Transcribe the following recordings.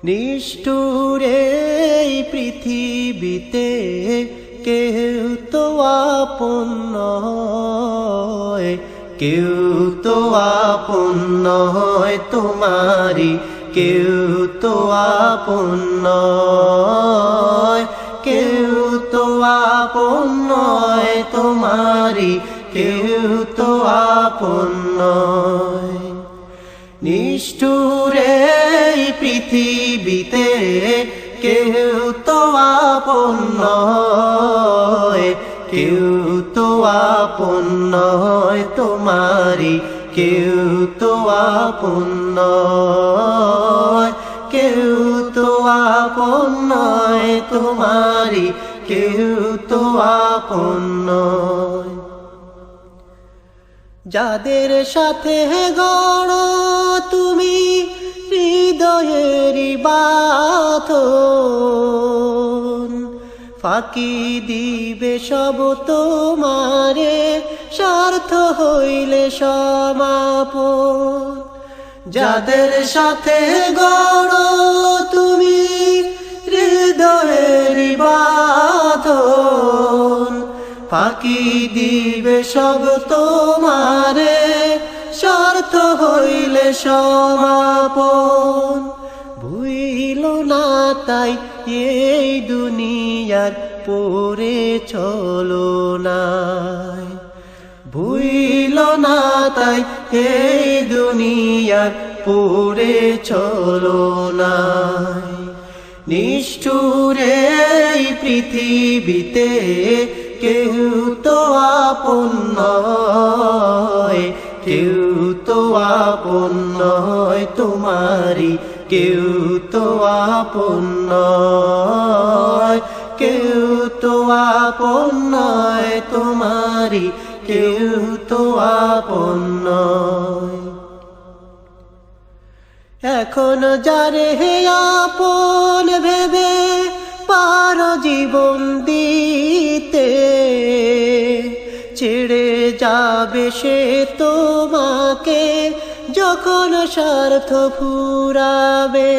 নিষ্ঠুর এই পৃথিবীতে কেউ তো আপন নয়, কেউ তো আপন নয় তোমারি, কেউ তো আপন নয়, কেউ তো আপন নয় তোমারি, কেউ তো আপন নয়। নিষ্ঠুর এই পৃথিবীতে কেউ তো আপন নয়, কেউ তো আপন নয় তোমারি, কেউ তো আপন নয়, কেউ তো আপন নয় তোমারি, কেউ তো আপন নয়। যাদের সাথে গড়ো তুমি হৃদয়েরই বাঁধন, ফাঁকি দিবে সব তোমারে স্বার্থ হইলে সমাপন। যাদের সাথে গড়ো তুমি হৃদয়েরই বাঁধন, ফাঁকি দিবে সব তোমারে স্বার্থ হইলে সমাপন। ভুইল না তাই এই দুনিয়ার পরে চলো নাই, ভুইল না তাই এই দুনিয়ার পরে চলো নাই। নিষ্ঠুর এই পৃথিবীতে কেউ তো আপন নয়, কেউ তো আপন নয় তোমারি, কেউ তো আপন নয়, কেউ তো আপন নয় তোমারি, কেউ তো আপন নয়। এখন যারে হে আপন ভেবে পারো জীবন দিতে, ছেড়ে যাবে সে তোমাকে যখন স্বার্থ ফুরাবে।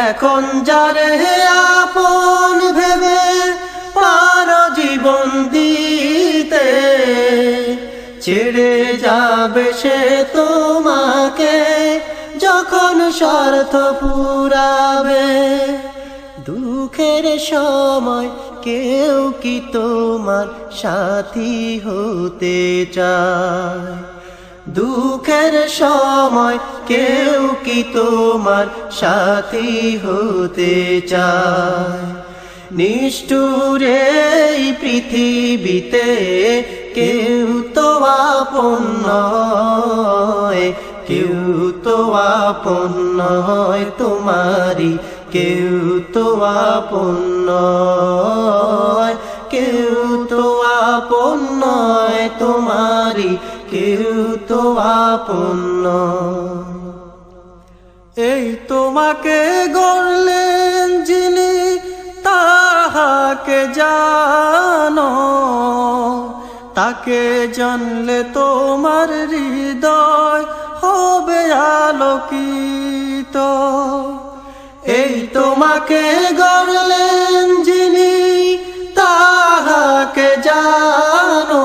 এখন যারে হে আপন ভেবে পারো জীবন দিতে, ছেড়ে যাবে সে তোমাকে যখন স্বার্থ ফুরাবে। দুঃখের সময় কেউ কি তোমার সাথী হতে চায়, দুঃখের সময় কেউ কি তোমার সাথী হতে চায়। নিষ্ঠুর এই পৃথিবীতে কেউ তো আপন নয়, কেউ তো আপন নয় তোমারি, কেউ তো আপন নয়, কেউ তো আপন নয় তোমারি, কেউ তো আপন নয়। এই তোমাকে গড়লেন যিনি তাহাকে জানো, তাকে জানলে তোমার হৃদয় হবে আলোকিত। এই তোমাকে গড়লেন যিনি তাহাকে জানো,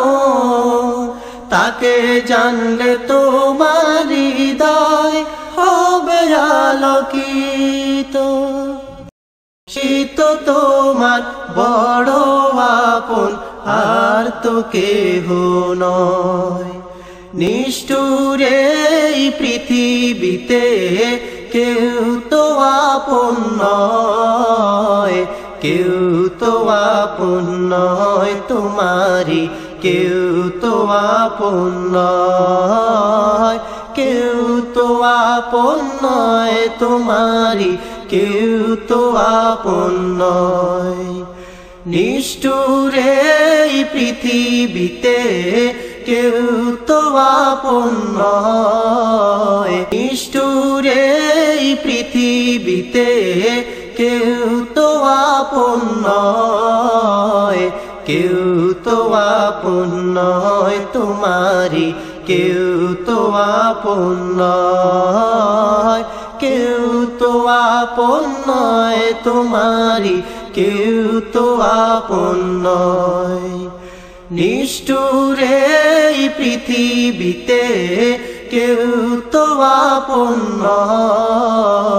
তাকে জানলে তোমার হৃদয় হবে আলোকিত। শীত তোমার বড় আপন আর তো কেহ নয়। নিষ্ঠুর এই পৃথিবীতে কেউ তো আপন নয়, কেউ তো আপন নয় তোমারি, কেউ তো আপন নয়, কেউ তো আপন নয় তোমারি, কেউ তো আপন নয়। নিষ্ঠুর এই পৃথিবীতে কেউ তো আপন নয়, নিষ্ঠুর এই পৃথিবীতে কেউ তো আপন নয়, কেউ তো আপন নয় তোমারি, কেউ তো আপন নয়, কেউ তো আপন নয়, তোমারই কেউ তো আপন নয়। নিষ্ঠুর এই পৃথিবীতে কেউ তো আপন নয়।